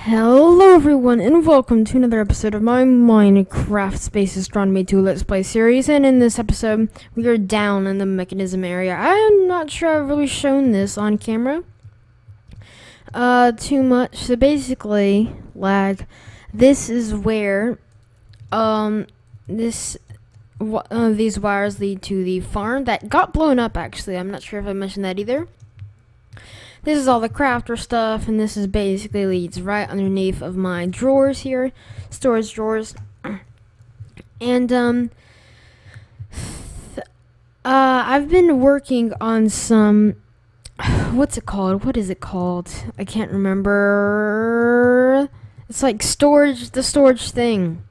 Hello everyone and welcome to another episode of my Minecraft Space Astronomy 2 Let's Play series, and in this episode we are down in the mechanism area. I am not sure I've really shown this on camera too much. So basically, this is where these wires lead to the farm that got blown up. Actually, I'm not sure if I mentioned that either. This is all the crafter stuff, and this is basically leads right underneath of my drawers here, storage drawers. And I've been working on some, what's it called? What is it called? I can't remember. It's like the storage thing.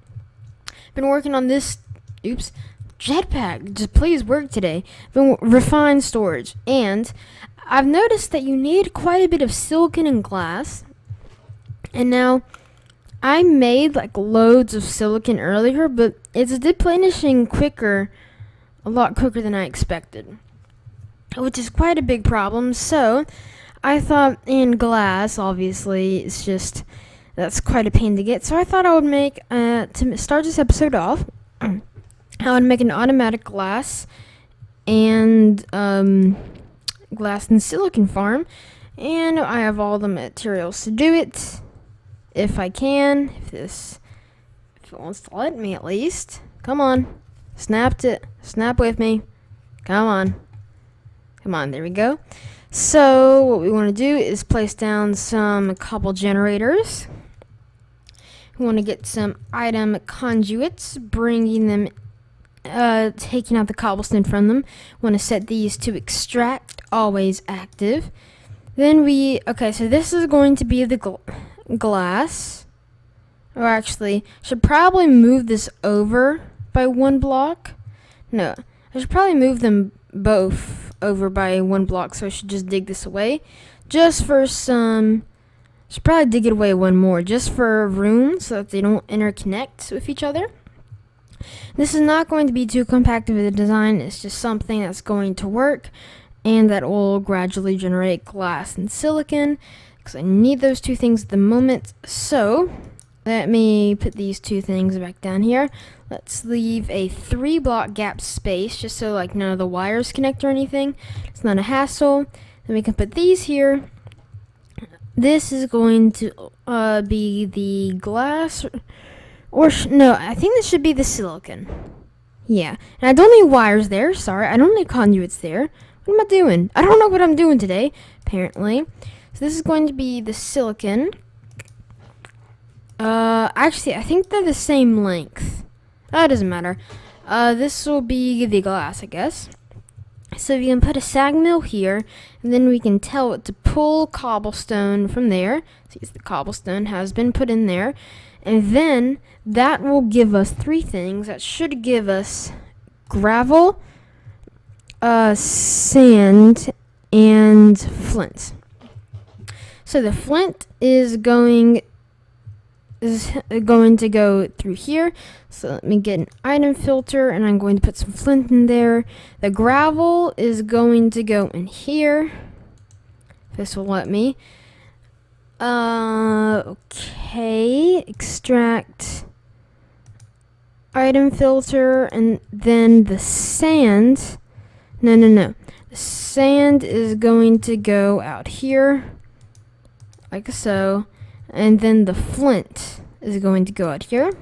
Been working on this. Oops. Jetpack. Just please work today. Been refined storage, and I've noticed that you need quite a bit of silicon and glass. And now, I made like loads of silicon earlier, but it's replenishing quicker, a lot quicker than I expected, which is quite a big problem. So, I thought, and glass, obviously, it's just, that's quite a pain to get. So I thought I would make, to start this episode off, I would make an automatic glass and, glass and silicon farm, and I have all the materials to do it if I can, if it wants to let me at least. Come on, snap with me, come on, there we go. So what we want to do is place down some cobble generators. We want to get some item conduits, bringing them taking out the cobblestone from them. Want to set these to extract, always active. Then so this is going to be the glass. Or actually, should probably move this over by one block. No, I should probably move them both over by one block, so I should just dig this away. Just for some, should probably dig it away one more, just for room, so that they don't interconnect with each other. This is not going to be too compact of a design. It's just something that's going to work, and that will gradually generate glass and silicon, because I need those two things at the moment. So let me put these two things back down here. Let's leave a 3-block gap space, just so like none of the wires connect or anything. It's not a hassle. Then we can put these here. This is going to be the glass. No, I think this should be the silicon. Yeah, and I don't need wires there. Sorry, I don't need conduits there. What am I doing? I don't know what I'm doing today, apparently. So this is going to be the silicon. Actually, I think they're the same length. That doesn't matter. This will be the glass, I guess. So we can put a sag mill here, and then we can tell it to pull cobblestone from there. See, the cobblestone has been put in there. And then that will give us 3 things. That should give us gravel, sand, and flint. So the flint is going to go through here. So let me get an item filter, and I'm going to put some flint in there. The gravel is going to go in here. This will let me. Okay, extract, item filter, and then the sand, no, the sand is going to go out here, like so, and then the flint is going to go out here.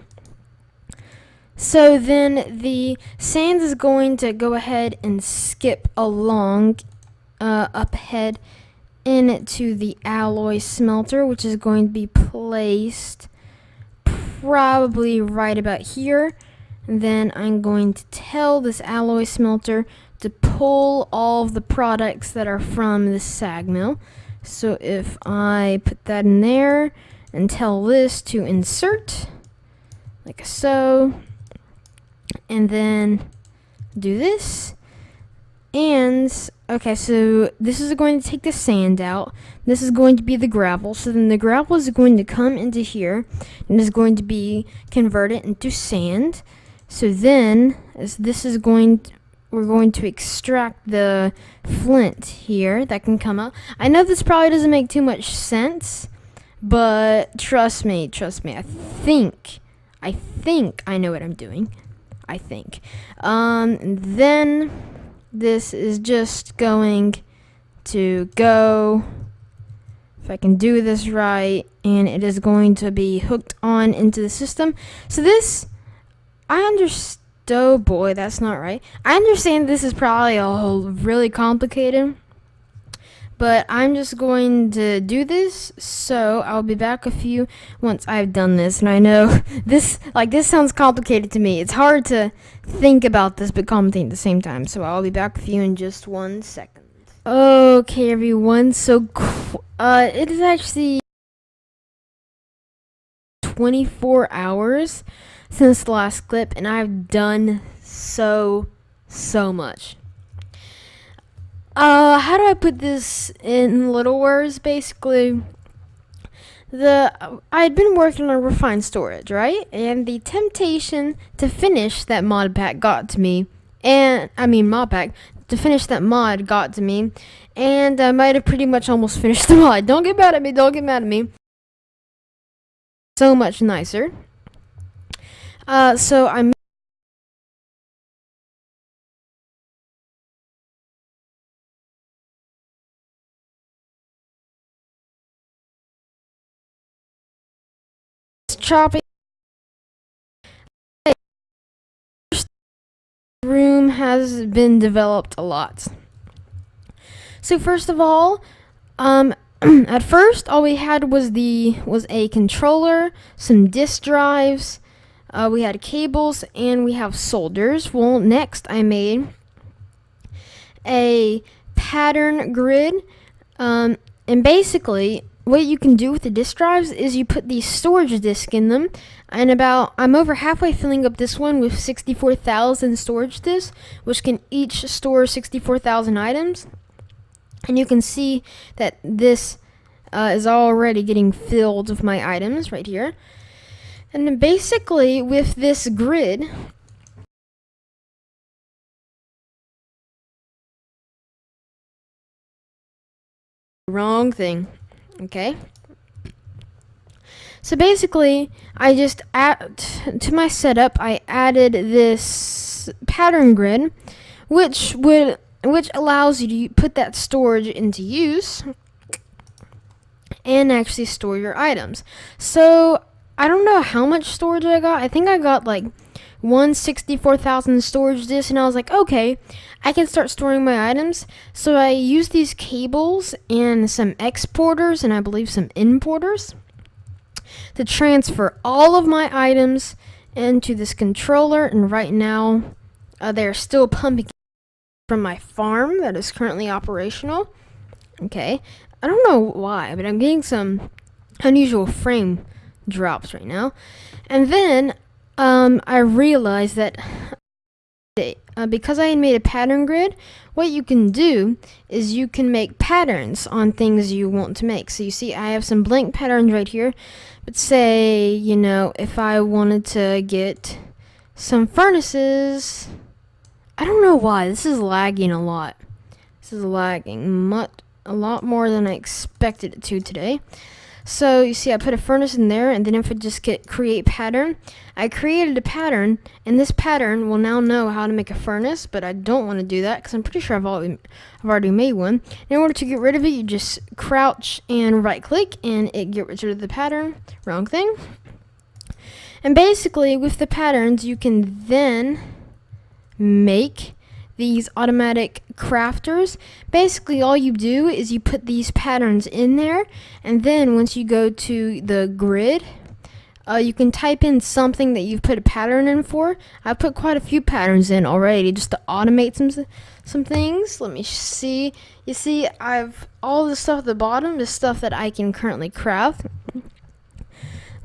So then the sand is going to go ahead and skip along, up ahead, into the alloy smelter, which is going to be placed probably right about here. And then I'm going to tell this alloy smelter to pull all of the products that are from the sag mill. So if I put that in there and tell this to insert, like so, and then do this. And, okay, so this is going to take the sand out. This is going to be the gravel. So then the gravel is going to come into here and is going to be converted into sand. So then, as this is we're going to extract the flint here that can come out. I know this probably doesn't make too much sense, But trust me, I think I know what I'm doing. I think. Then this is just going to go, if I can do this right, and it is going to be hooked on into the system. So this, I understand. Oh boy, that's not right. I understand this is probably all really complicated, but I'm just going to do this, so I'll be back with you once I've done this. And I know this sounds complicated to me. It's hard to think about this but commenting at the same time, so I'll be back with you in just 1 second. Okay, everyone, so it is actually 24 hours since the last clip, and I've done so much. How do I put this in little words? Basically, I'd been working on refined storage, right? And the temptation to finish that mod pack got to me, to finish that mod got to me, and I might have pretty much almost finished the mod. Don't get mad at me. So much nicer. So I'm chopping. Room has been developed a lot. So first of all, at first all we had was a controller, some disk drives, we had cables, and we have solders. Well, next I made a pattern grid, and basically what you can do with the disk drives is you put the storage disk in them, and I'm over halfway filling up this one with 64,000 storage disks, which can each store 64,000 items. And you can see that this is already getting filled with my items right here. And then basically with this grid, wrong thing. Okay. So basically, I just to my setup, I added this pattern grid, which allows you to put that storage into use and actually store your items. So I don't know how much storage I got. I think I got like 164,000 storage disks, and I was like, okay, I can start storing my items. So I used these cables and some exporters and I believe some importers to transfer all of my items into this controller, and right now they're still pumping from my farm that is currently operational. Okay, I don't know why, but I'm getting some unusual frame drops right now. And then I realized that because I had made a pattern grid, what you can do is you can make patterns on things you want to make. So you see I have some blank patterns right here, but say, if I wanted to get some furnaces, I don't know why, this is lagging a lot. This is lagging a lot more than I expected it to today. So you see I put a furnace in there, and then if I just get create pattern, I created a pattern, and this pattern will now know how to make a furnace, but I don't want to do that because I'm pretty sure I've already made one. In order to get rid of it, you just crouch and right click and it gets rid of the pattern. Wrong thing. And basically with the patterns you can then make these automatic crafters. Basically all you do is you put these patterns in there, and then once you go to the grid, you can type in something that you've put a pattern in for. I put quite a few patterns in already just to automate some things. Let me see. You see I've all the stuff at the bottom is stuff that I can currently craft.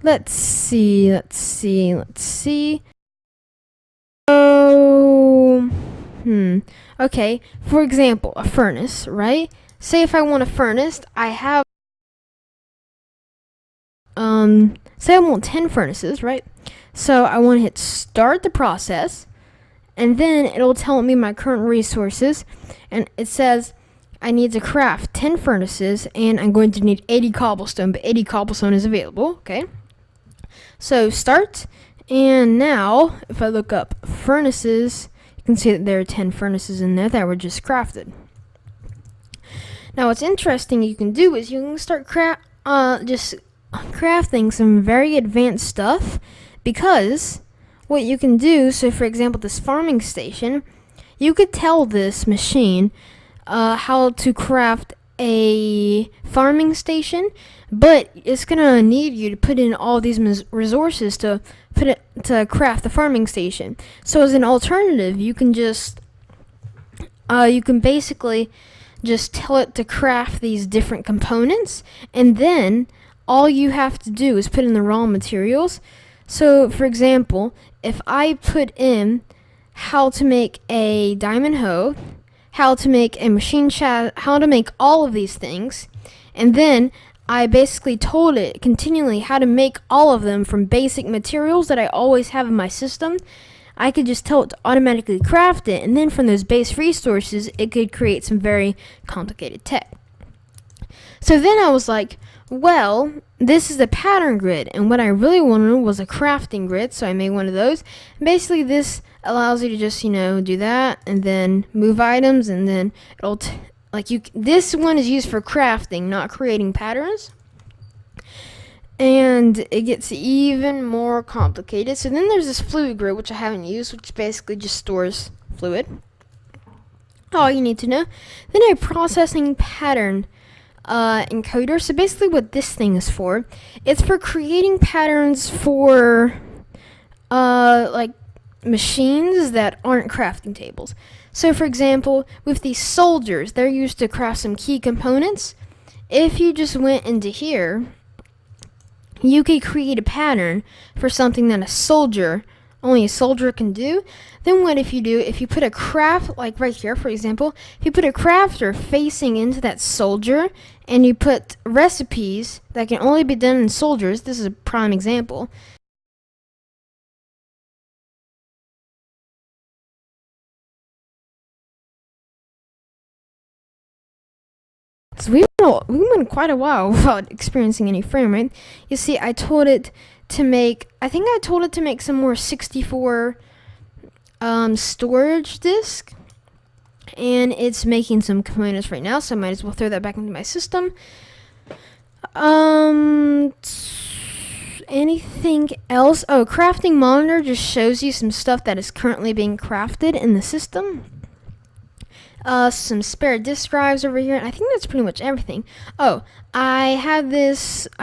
Let's see. Okay, for example, a furnace, right? Say if I want a furnace, I have say I want 10 furnaces, right? So I want to hit start the process, and then it'll tell me my current resources, and it says I need to craft 10 furnaces, and I'm going to need 80 cobblestone, but 80 cobblestone is available, okay? So start, and now if I look up furnaces, you can see that there are 10 furnaces in there that were just crafted. Now what's interesting you can do is you can start just crafting some very advanced stuff, because what you can do, so for example this farming station, you could tell this machine how to craft a farming station, but it's gonna need you to put in all these resources to craft the farming station. So as an alternative, you can basically just tell it to craft these different components, and then all you have to do is put in the raw materials. So for example, if I put in how to make a diamond hoe, how to make a machine how to make all of these things, and then I basically told it continually how to make all of them from basic materials that I always have in my system, I could just tell it to automatically craft it, and then from those base resources it could create some very complicated tech. So then I was like, well, this is a pattern grid, and what I really wanted was a crafting grid, so I made one of those. Basically this allows you to just, do that, and then move items, and then it'll this one is used for crafting, not creating patterns. And it gets even more complicated. So then there's this fluid grid, which I haven't used, which basically just stores fluid. All you need to know. Then a processing pattern encoder. So basically what this thing is for, it's for creating patterns for machines that aren't crafting tables. So for example, with these soldiers, they're used to craft some key components. If you just went into here, you could create a pattern for something that only a soldier can do. Then what if you put a craft, like right here for example, if you put a crafter facing into that soldier, and you put recipes that can only be done in soldiers, this is a prime example. So we went quite a while without experiencing any frame rate. You see, I told it to make some more 64 storage disk, and it's making some components right now, so I might as well throw that back into my system. Anything else? Oh, crafting monitor just shows you some stuff that is currently being crafted in the system. Some spare disk drives over here, and I think that's pretty much everything. Oh, I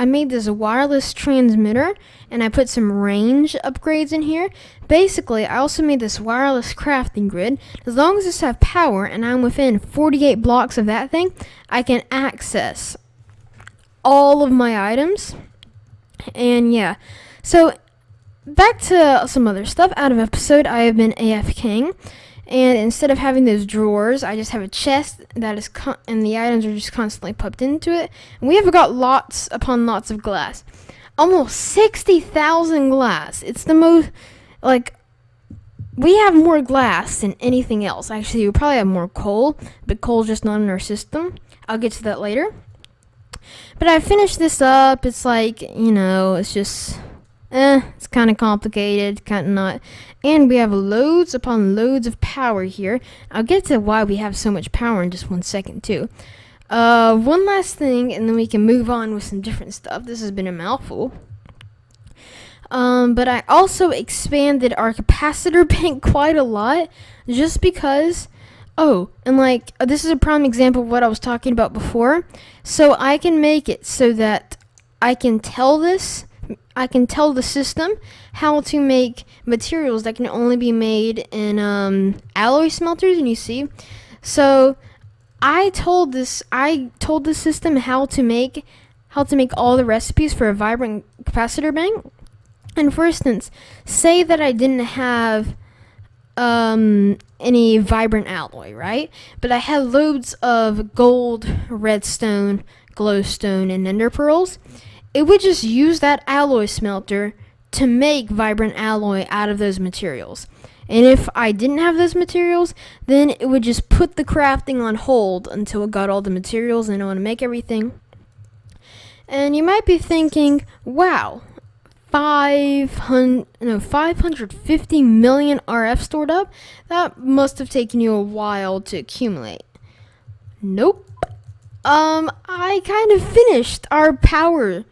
made this wireless transmitter, and I put some range upgrades in here. Basically, I also made this wireless crafting grid. As long as this has power, and I'm within 48 blocks of that thing, I can access all of my items. And yeah, so back to some other stuff. Out of episode, I have been AFKing. And instead of having those drawers, I just have a chest that is and the items are just constantly popped into it. And we have got lots upon lots of glass. Almost 60,000 glass. It's the most, we have more glass than anything else. Actually, we probably have more coal, but coal's just not in our system. I'll get to that later. But I finished this up. It's it's just... it's kind of complicated, kind of not. And we have loads upon loads of power here. I'll get to why we have so much power in just 1 second, too. One last thing, and then we can move on with some different stuff. This has been a mouthful. But I also expanded our capacitor bank quite a lot, just because... Oh, and this is a prime example of what I was talking about before. So I can make it so that I can tell the system how to make materials that can only be made in alloy smelters, and you see. So I told the system how to make all the recipes for a vibrant capacitor bank. And for instance, say that I didn't have any vibrant alloy, right? But I had loads of gold, redstone, glowstone, and ender pearls. It would just use that alloy smelter to make vibrant alloy out of those materials. And if I didn't have those materials, then it would just put the crafting on hold until it got all the materials and I want to make everything. And you might be thinking, wow, 550 million RF stored up? That must have taken you a while to accumulate. Nope. I kind of finished our power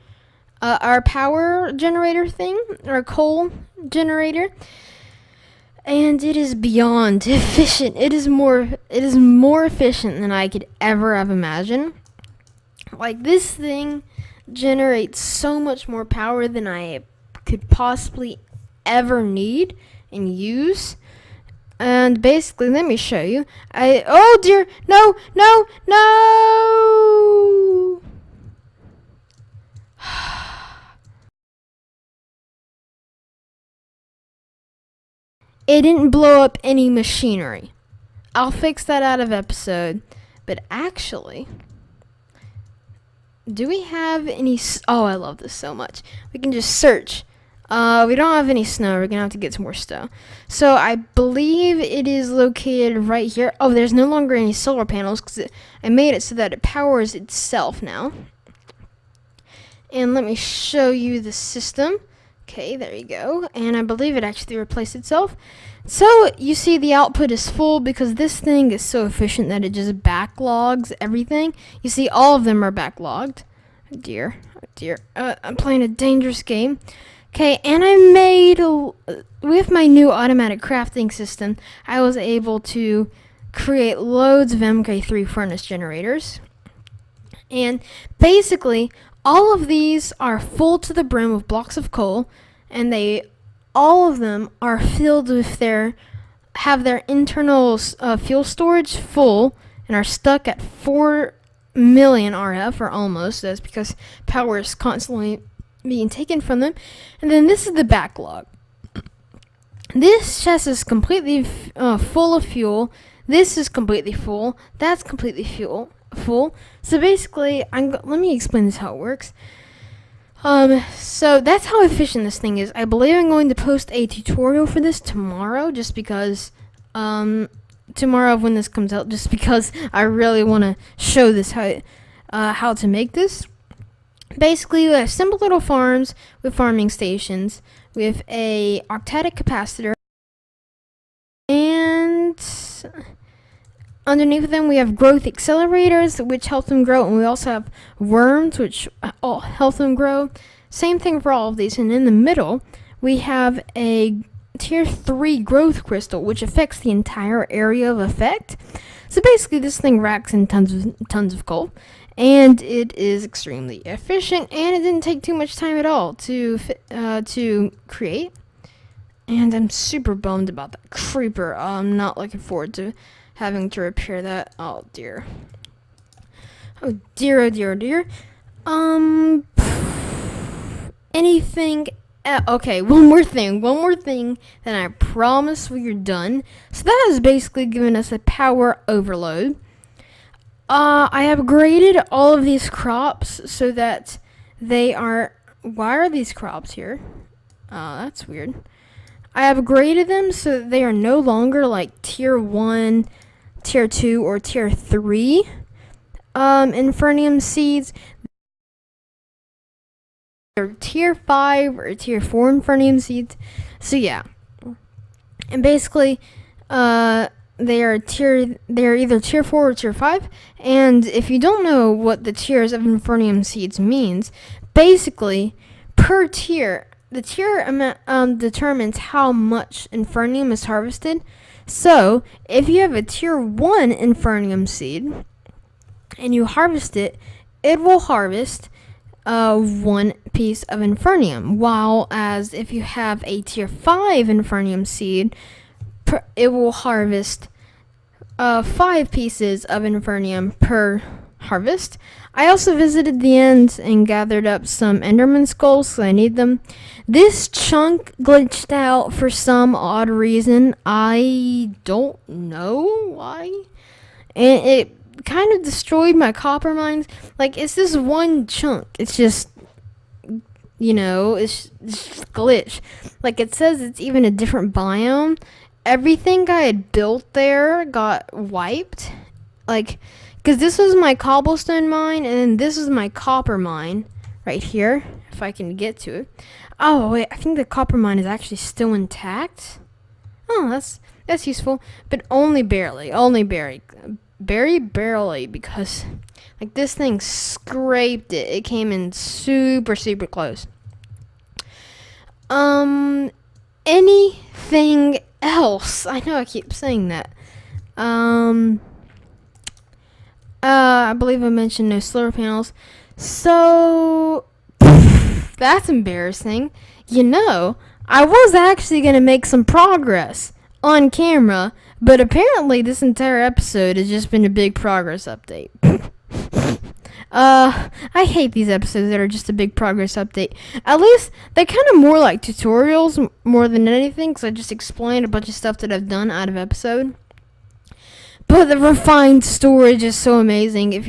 generator thing, our coal generator, and it is beyond efficient. It is more efficient than I could ever have imagined. Like, this thing generates so much more power than I could possibly ever need and use. And basically, let me show you. Oh dear, no. It didn't blow up any machinery. I'll fix that out of episode. But actually, do we have any... Oh, I love this so much. We can just search. We don't have any snow. We're going to have to get some more snow. So I believe it is located right here. Oh, there's no longer any solar panels because I made it so that it powers itself now. And let me show you the system. Okay, there you go. And I believe it actually replaced itself. So you see the output is full because this thing is so efficient that it just backlogs everything. You see all of them are backlogged. Oh dear. I'm playing a dangerous game. Okay, and I made, with my new automatic crafting system, I was able to create loads of MK3 furnace generators. And basically, all of these are full to the brim with blocks of coal, and all of them are filled with have their internal fuel storage full, and are stuck at 4 million RF, or almost. That's because power is constantly being taken from them. And then this is the backlog. This chest is completely full of fuel. This is completely full. That's completely full. So basically, let me explain this how it works. So that's how efficient this thing is. I believe I'm going to post a tutorial for this tomorrow, just because tomorrow when this comes out, just because I really want to show this how to make this. Basically, we have simple little farms with farming stations with a octadic capacitor, and underneath them we have growth accelerators, which help them grow, and we also have worms, which help them grow. Same thing for all of these. And in the middle, we have a tier 3 growth crystal, which affects the entire area of effect. So basically, this thing racks in tons of coal. And it is extremely efficient, and it didn't take too much time at all to create. And I'm super bummed about that creeper. I'm not looking forward to having to repair that. Oh dear. Anything? Okay, one more thing. Then I promise we're done. So that has basically given us a power overload. I upgraded all of these crops so that they are... Why are these crops here? That's weird. I upgraded them so that they are no longer like tier 1, tier 2, or tier 3 Infernium seeds. They're tier 5 or tier 4 Infernium seeds. So yeah. And basically, they are either tier 4 or tier 5, and if you don't know what the tiers of Infernium seeds means, basically, per tier, the tier amount determines how much Infernium is harvested. So, if you have a tier 1 Infernium seed, and you harvest it, it will harvest 1 piece of Infernium, while as if you have a tier 5 Infernium seed, it will harvest 5 pieces of Infernium per harvest. I also visited the end and gathered up some Enderman skulls, so I need them. This chunk glitched out for some odd reason. I don't know why. And it kind of destroyed my copper mines. Like, it's this one chunk. It's just, it's just glitch. Like, it says it's even a different biome. everything I had built there got wiped. Like, because this was my cobblestone mine, and then this is my copper mine right here, if I can get to it. Oh, wait, I think the copper mine is actually still intact. Oh, that's useful, but only barely, very barely, because like this thing scraped it. It came in super close. Anything else? I know I keep saying that. I believe I mentioned no solar panels. So that's embarrassing. You know, I was actually going to make some progress on camera, but apparently this entire episode has just been a big progress update. I hate these episodes that are just a big progress update. At least they're kind of more like tutorials more than anything, because I just explained a bunch of stuff that I've done out of episode. But the refined storage is so amazing. If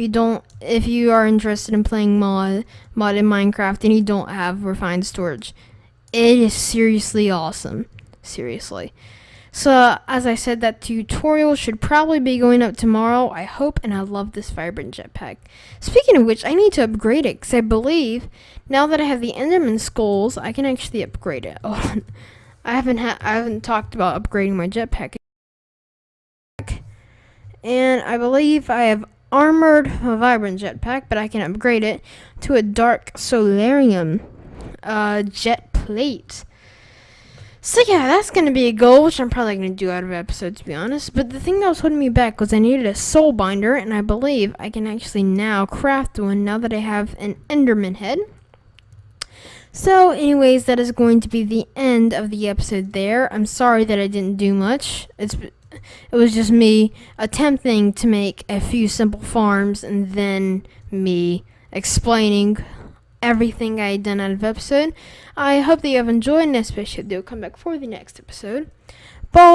you are interested in playing mod in Minecraft and you don't have refined storage, it is seriously awesome. Seriously. So, as I said, that tutorial should probably be going up tomorrow, I hope, and I love this vibrant jetpack. Speaking of which, I need to upgrade it, because I believe, now that I have the Enderman skulls, I can actually upgrade it. Oh, I haven't talked about upgrading my jetpack. And I believe I have armored a vibrant jetpack, but I can upgrade it to a dark solarium jet plate. So yeah, that's going to be a goal, which I'm probably going to do out of episode, to be honest. But the thing that was holding me back was I needed a soul binder, and I believe I can actually now craft one now that I have an Enderman head. So anyways, that is going to be the end of the episode there. I'm sorry that I didn't do much. It was just me attempting to make a few simple farms, and then me explaining everything I had done out of episode. I hope that you have enjoyed, and especially if they'll come back for the next episode. Bye!